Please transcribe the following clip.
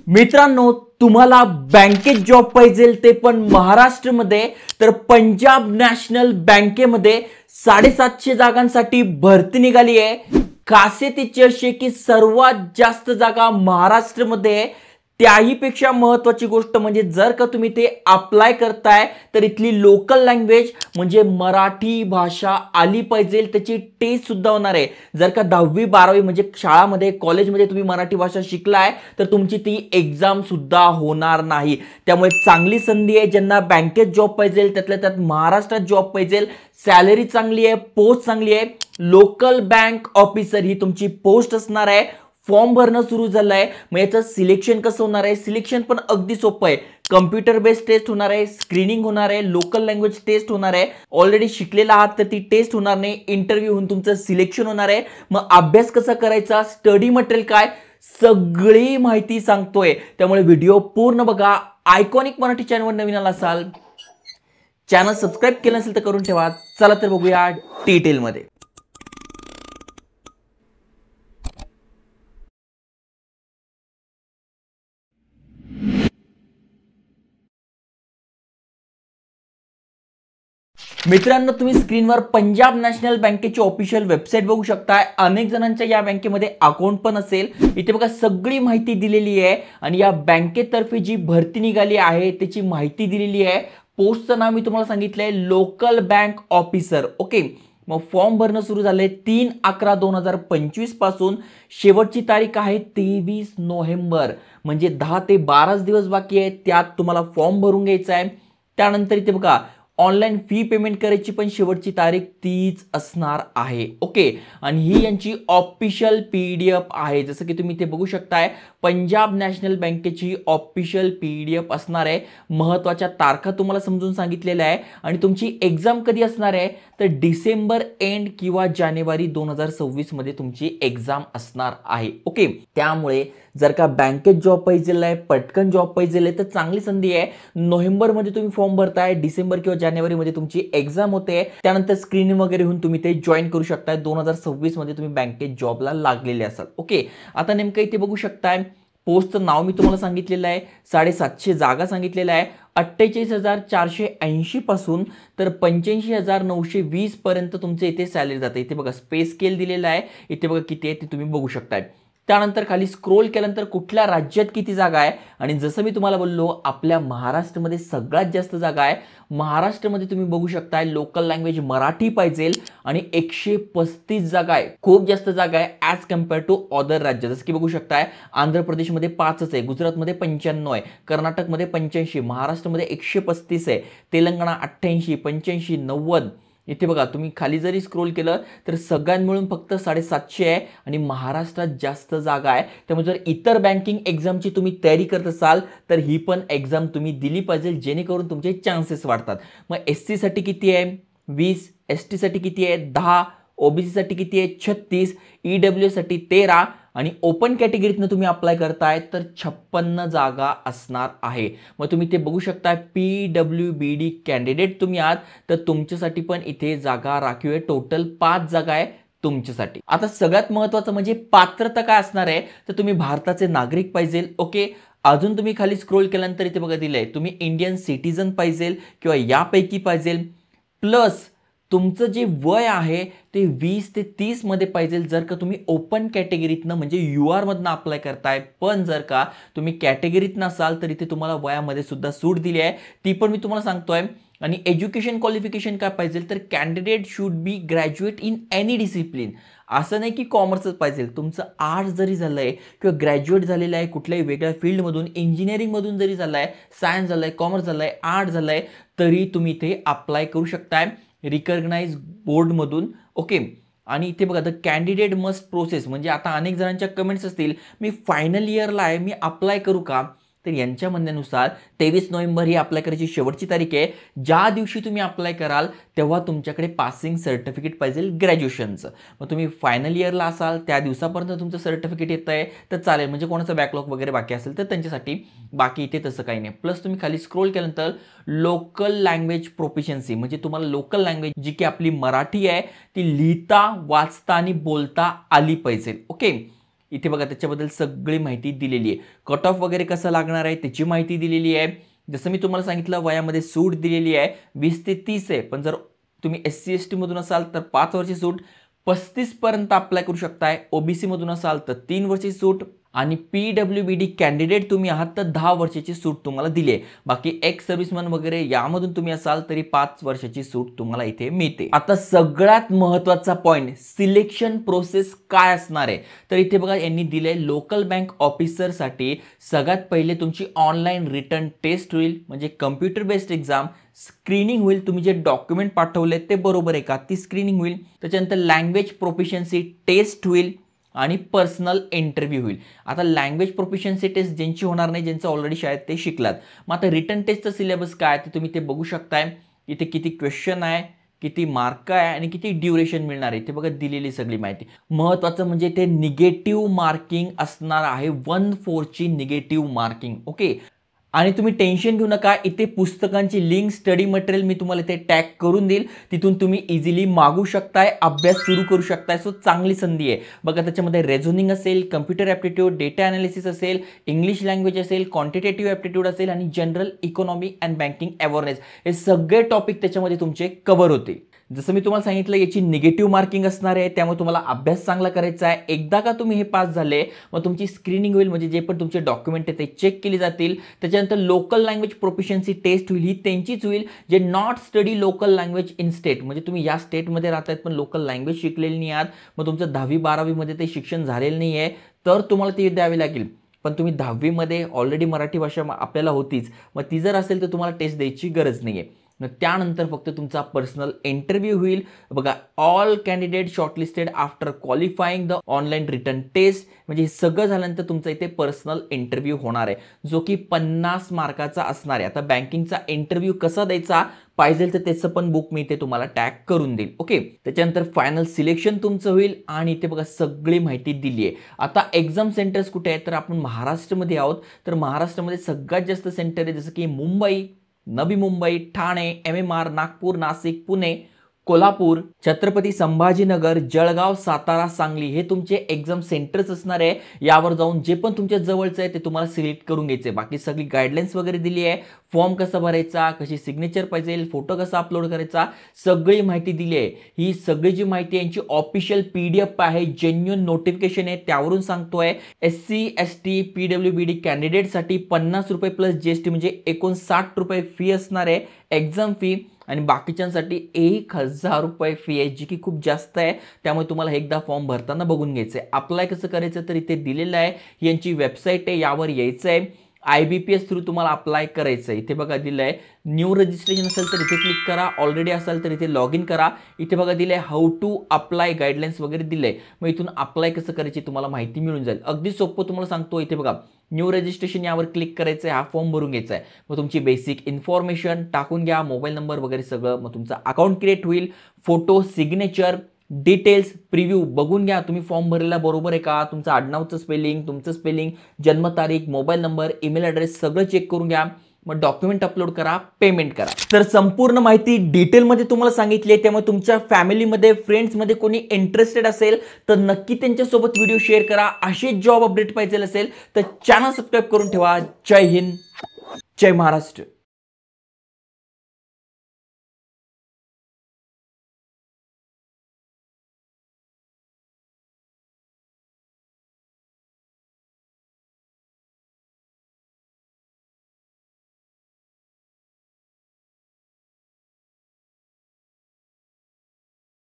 मित्रांनो, तुम्हाला बँकेत जॉब पाहिजे ते पण महाराष्ट्रामध्ये, तर पंजाब नॅशनल बँकेमध्ये 750 जागांसाठी भरती निघाली आहे। खासियतीची अशी की सर्वात जास्त जागा महाराष्ट्रामध्ये आहे। त्याही पेक्षा महत्त्वाची गोष्ट म्हणजे जर का तुम्ही ते अप्लाय करताय तर इथली लोकल लँग्वेज म्हणजे मराठी भाषा आली पाहिजे। त्याची टेस्ट सुद्धा होणार आहे। जर का 10वी 12वी म्हणजे शाळामध्ये कॉलेजमध्ये तुम्ही मराठी भाषा शिकलाय तर तुमची ती एग्जाम सुद्धा होणार नाही। त्यामुळे चांगली संधी आहे ज्यांना बँकेत जॉब पाहिजे, त्यातल्या त्यात महाराष्ट्रात जॉब पाहिजे, सॅलरी चांगली आहे, पोस्ट चांगली आहे। लोकल बँक ऑफिसर ही तुमची पोस्ट असणार आहे। फॉर्म भरणं सुरू झालंय। मग याचं सिलेक्शन कसं होणार आहे? सिलेक्शन पण अगदी सोपं आहे। कम्प्युटर बेस्ड टेस्ट होणार आहे, स्क्रीनिंग होणार आहे, लोकल लँग्वेज टेस्ट होणार आहे। ऑलरेडी शिकलेला आहात तर ती टेस्ट होणार नाही, इंटरव्ह्यू होऊन तुमचं सिलेक्शन होणार आहे। मग अभ्यास कसा करायचा, स्टडी मटेरियल काय, सगळी माहिती सांगतोय। त्यामुळे व्हिडिओ पूर्ण बघा। आयकॉनिक मराठी चॅनलवर नवीन आला असाल, चॅनल सबस्क्राइब केलं नसेल तर करून ठेवा। चला तर बघूया डिटेल मध्ये। मित्रांनो, तुम्ही स्क्रीनवर पंजाब नॅशनल बँकेची ऑफिशियल वेबसाईट बघू शकताय। अनेक जणांच्या या बँकेमध्ये अकाउंट पण असेल। इथे बघा सगळी माहिती दिलेली आहे आणि या बँकेतर्फे जी भरती निघाली आहे त्याची माहिती दिलेली आहे। पोस्टचं नाव मी तुम्हाला सांगितलंय लोकल बँक ऑफिसर। ओके, मग फॉर्म भरणं सुरू झालंय 3/11/2025 पासून। शेवटची तारीख आहे 23 नोव्हेंबर, म्हणजे 10 ते 12 दिवस बाकी आहे। त्यात तुम्हाला फॉर्म भरून घ्यायचा आहे। त्यानंतर इथे बघा ऑनलाइन फी पेमेंट करायची पण शेवटची तारीख तीच असणार आहे। ओके, आणि ही यांची ऑफिशियल पीडीएफ आहे। जसं की तुम्ही इथे बघू शकताय, पंजाब नॅशनल बँकेची ऑफिशियल पीडीएफ असणार आहे। महत्त्वाच्या तारखा तुम्हाला समजून सांगितलेल्या आहे आणि तुमची एग्जाम कधी असणार आहे तर डिसेंबर एंड किंवा जानेवारी 2026 मध्ये तुमची एग्जाम असणार आहे। ओके, त्यामुळे जर का बँकेत जॉब पाहिजे आहे, पटकन जॉब पाहिजे आहे तर चांगली संधी आहे। नोव्हेंबर मध्ये तुम्ही फॉर्म भरताय, डिसेंबर किंवा जानेवारी मध्ये तुमची एग्जाम होते, त्यानंतर स्क्रीनिंग वगैरे होऊन तुम्ही ते जॉईन करू शकताय। 2026 मध्ये तुम्ही बँकेत जॉबला लागलेले असाल। ओके, आता नेमकं इथे बघू शकताय पोस्टचं नाव मी तुम्हाला सांगितलेलं आहे, 750 जागा सांगितलेल्या आहे। 48,480 पासून तर 85,920 पर्यंत तुमचे इथे सॅलरी जाते। इथे बघा स्पेस स्केल दिलेला आहे, इथे बघा किती आहे ते तुम्ही बघू शकताय। त्यानंतर खाली स्क्रोल केल्यानंतर कुठल्या राज्यात किती जागा आहे, आणि जसं मी तुम्हाला बोललो आपल्या महाराष्ट्रामध्ये सगळ्यात जास्त जागा आहे। महाराष्ट्रामध्ये तुम्ही बघू शकताय लोकल लँग्वेज मराठी पाहिजे आणि 135 जागा आहे। खूप जास्त जागा आहे ॲज कम्पेअर टू अदर राज्य। जसं की बघू शकताय आंध्र प्रदेशमध्ये 5च आहे, गुजरातमध्ये 95 आहे, कर्नाटकमध्ये 85, महाराष्ट्रामध्ये 135 आहे, तेलंगणा 88, 85, 90। इथे बघा तुम्ही खाली जरी स्क्रोल केलं तर सगळ्यात मिळून फक्त 750 आहे आणि महाराष्ट्रात जास्त जागा आहे। त्यामुळे जर इतर बँकिंग एक्झामची तुम्ही तयारी करत असाल तर ही पण एक्झाम तुम्ही दिली पाहिजे, जेणेकरून तुमचे चान्सेस वाढतात। मग एससी साठी किती आहे 20, एसटी साठी किती आहे 10, ओबीसी साठी किती आहे 36, ईडब्ल्यूएस साठी 13 आणि ओपन कॅटेगरीतनं तुम्ही अप्लाय करताय तर 56 जागा असणार आहे। मग तुम्ही ते बघू शकता पीडब्ल्यूबीडी कॅन्डिडेट तुम्ही आहात तर तुमच्यासाठी पण इथे जागा राखीव आहे। टोटल 5 जागा आहे तुमच्यासाठी। आता सगळ्यात महत्त्वाचं म्हणजे पात्रता काय असणार आहे तर तुम्ही भारताचे नागरिक पाहिजे। ओके, अजून तुम्ही खाली स्क्रोल केल्यानंतर इथे बघा दिलंय तुम्ही इंडियन सिटीजन पाहिजे किंवा यापैकी पाहिजे, प्लस तुमचं जे वय आहे ते 20 ते 30 मध्ये पाहिजे जर का तुम्ही ओपन कॅटेगरीतनं म्हणजे यूआर मधनं अप्लाय करताय। पण जर का तुम्ही कॅटेगरीत नसाल तर इथे तुम्हाला वयामध्ये सुद्धा सूट दिली आहे, ती पण मी तुम्हाला सांगतोय। आणि एज्युकेशन क्वालिफिकेशन काय पाहिजे तर candidate should be graduate in any discipline. असं नाही की कॉमर्सच पाहिजे, तुमचं आर्ट्स जरी झालंय किंवा ग्रॅज्युएट झालेलं आहे कुठल्याही वेगळ्या फील्डमधून, इंजिनिअरिंगमधून जरी झालाय, सायन्स झालंय, कॉमर्स झालंय, आर्ट झालंय, तरी तुम्ही इथे अप्लाय करू शकताय रिकॉग्नाइज बोर्डमधून। ओके, आणि इथे बघा द कॅन्डिडेट मस्ट प्रोसेस, म्हणजे आता अनेक जणांच्या कमेंट्स असतील मी फायनल इयरला आहे मी अप्लाय करू का, तर यांच्या म्हणण्यानुसार 23 नोव्हेंबर ही अप्लाय करायची शेवटची तारीख आहे। ज्या दिवशी तुम्ही अप्लाय कराल तेव्हा तुमच्याकडे पासिंग सर्टिफिकेट पाहिजे ग्रॅज्युएशनचं। मग तुम्ही फायनल इयरला असाल त्या दिवसापर्यंत तुमचं सर्टिफिकेट येतं आहे तर चालेल, म्हणजे कोणाचं बॅकलॉग वगैरे बाकी असेल तर त्यांच्यासाठी, बाकी इथे तसं काही नाही। प्लस तुम्ही खाली स्क्रोल केल्यानंतर लोकल लँग्वेज प्रोफिशियन्सी, म्हणजे तुम्हाला लोकल लँग्वेज जी की आपली मराठी आहे ती लिहिता वाचता आणि बोलता आली पाहिजे। ओके, इथे बघा त्याच्याबद्दल सगळी माहिती दिलेली आहे. कट ऑफ वगैरे कसं लागणार आहे त्याची माहिती दिलेली आहे. जसं मी तुम्हाला सांगितलं वयामध्ये सूट दिलेली आहे 20 ते 30 आहे, पण जर तुम्ही SC ST मधून असाल तर 5 वर्षी सूट, 35 पर्यंत अप्लाय करू शकताय. OBC मधून असाल तर 3 वर्षी सूट आणि PWBD कॅन्डिडेट तुम्ही आहात तर 10 वर्षाची सूट तुम्हाला दिली आहे. बाकी एक्स सर्व्हिसमन वगैरे यामधून तुम्ही असाल तरी 5 वर्षाची सूट तुम्हाला इथे मिळते. आता सगळ्यात महत्त्वाचा पॉइंट, सिलेक्शन प्रोसेस काय असणार आहे तर इथे बघा यांनी दिले लोकल बँक ऑफिसरसाठी सगळ्यात पहिले तुमची ऑनलाईन रिटर्न टेस्ट होईल, म्हणजे कम्प्युटर बेस्ड एक्झाम. स्क्रीनिंग होईल, तुम्ही जे डॉक्युमेंट पाठवले ते बरोबर आहे का ती स्क्रीनिंग होईल. त्याच्यानंतर लँग्वेज प्रोफिशियन्सी टेस्ट होईल आणि पर्सनल इंटरव्ह्यू होईल. आता लँग्वेज प्रोफिशियन्सी टेस्ट ज्यांची होणार नाही, ज्यांचं ऑलरेडी शाळेत ते शिकलात. मग आता रिटर्न टेस्टचा सिलेबस काय ते तुम्ही ते बघू शकताय. इथे किती क्वेश्चन आहे, किती मार्क आहे आणि किती ड्युरेशन मिळणार आहे ते बघा दिलेली सगळी माहिती. महत्त्वाचं म्हणजे ते निगेटिव्ह मार्किंग असणार आहे, 1/4 ची निगेटिव्ह मार्किंग. ओके, आणि तुम्ही टेन्शन घेऊ नका, इथे पुस्तकांची लिंक, स्टडी मटेरियल मी तुम्हाला इथे टॅग करून देईल, तिथून तुम्ही इझिली मागू शकताय, अभ्यास सुरू करू शकताय. सो चांगली संधी आहे बघा. त्याच्यामध्ये रेझोनिंग असेल, कम्प्युटर ॲप्टिट्यूड, डेटा अनालिसिस असेल, इंग्लिश लँग्वेज असेल, क्वांटिटेटिव्ह ॲप्टिट्यूड असेल आणि general economy and banking awareness, हे सगळे टॉपिक त्याच्यामध्ये तुमचे कव्हर होतील. जसं मी तुम्हाला सांगितलं याची निगेटिव्ह मार्किंग असणार आहे, त्यामुळे तुम्हाला अभ्यास चांगला करायचा आहे. एकदा का तुम्ही हे पास झाले मग तुमची स्क्रीनिंग होईल, म्हणजे जे पण तुमचे डॉक्युमेंट आहे ते चेक केले जातील. त्याच्यानंतर लोकल लँग्वेज प्रोफिशियन्सी टेस्ट होईल, ही त्यांचीच होईल जे not study local language in state, म्हणजे तुम्ही या स्टेटमध्ये राहतायत पण लोकल लँग्वेज शिकलेली नाही आहात, मग तुमचं 10वी-12वी मध्ये ते शिक्षण झालेलं नाही आहे तर तुम्हाला ते द्यावे लागेल. पण तुम्ही 10वी मध्ये ऑलरेडी मराठी भाषा आपल्याला होतीच, मग ती जर असेल तर तुम्हाला टेस्ट द्यायची गरज नाही आहे. त्यानंतर फक्त तुमचा पर्सनल इंटरव्ह्यू होईल बघा. All candidate shortlisted after qualifying the online written test, म्हणजे हे सगळं झाल्यानंतर तुमचा इथे पर्सनल इंटरव्ह्यू होणार आहे, जो की 50 मार्काचा असणार आहे. आता बँकिंगचा इंटरव्ह्यू कसा द्यायचा पाहिजे तर त्याचं पण बुक मी इथे तुम्हाला टॅग करून देईल. ओके, त्याच्यानंतर फायनल सिलेक्शन तुमचं होईल आणि इथे बघा सगळी माहिती दिली आहे. आता एक्झाम सेंटर्स कुठे आहेत तर आपण महाराष्ट्रामध्ये आहोत, तर महाराष्ट्रामध्ये सगळ्यात जास्त सेंटर आहे जसं की मुंबई, नवी मुंबई, ठाणे, MMR, नागपूर, नाशिक, पुणे, कोल्हापूर, छत्रपती संभाजीनगर, जळगाव, सातारा, सांगली, हे तुमचे एक्झाम सेंटर्स असणार आहे. यावर जाऊन जे पण तुमच्या जवळचं आहे ते तुम्हाला सिलेक्ट करून घ्यायचे. बाकी सगळी गाईडलाईन्स वगैरे दिली आहे, फॉर्म कसा भरायचा, कशी सिग्नेचर पाहिजे, फोटो कसा अपलोड करायचा, सगळी माहिती दिली आहे. ही सगळी जी माहिती यांची ऑफिशियल PDF आहे, जेन्युइन नोटिफिकेशन आहे, त्यावरून सांगतोय. SC ST PWBD कॅन्डिडेटसाठी 50 रुपये प्लस GST म्हणजे एकूण 60 रुपये फी असणार आहे एक्झाम फी, आणि बाकीच्यांसाठी 1000 रुपये फी आहे, जी की खूप जास्त आहे. त्यामुळे तुम्हाला एकदा फॉर्म भरताना बघून घ्यायचं आहे. अप्लाय कसं करायचं तर इथे दिलेलं आहे, यांची वेबसाईट आहे, यावर यायचं आहे. IBPS थ्रू तुम्हाला अप्लाय करायचं आहे. इथे बघा दिलं आहे न्यू रजिस्ट्रेशन असेल तर इथे क्लिक करा, ऑलरेडी असेल तर इथे लॉग इन करा. इथे बघा दिलं आहे हाऊ टू अप्लाय, गाईडलाईन्स वगैरे दिलं आहे. मग इथून अप्लाय कसं करायची तुम्हाला माहिती मिळून जाईल. अगदी सोपं तुम्हाला सांगतो. इथे बघा न्यू रजिस्ट्रेशन यावर क्लिक करायचं आहे, हा फॉर्म भरून घ्यायचा आहे. मग तुमची बेसिक इन्फॉर्मेशन टाकून घ्या, मोबाईल नंबर वगैरे सगळं. मग तुमचा अकाउंट क्रिएट होईल, फोटो, सिग्नेचर, डिटेल्स, प्रिव्ह्यू बघून घ्या तुम्ही फॉर्म भरलेला बरोबर आहे का, तुमचं आडनावचं स्पेलिंग, तुमचं स्पेलिंग, जन्मतारीख, मोबाईल नंबर, ईमेल ॲड्रेस सगळं चेक करून घ्या. मग डॉक्युमेंट अपलोड करा, पेमेंट करा. तर संपूर्ण माहिती डिटेलमध्ये तुम्हाला सांगितली आहे. त्यामुळे तुमच्या फॅमिलीमध्ये, फ्रेंड्समध्ये कोणी इंटरेस्टेड असेल तर नक्की त्यांच्यासोबत व्हिडिओ शेअर करा. असे जॉब अपडेट पाहिजे असेल तर चॅनल सबस्क्राईब करून ठेवा. जय हिंद, जय महाराष्ट्र.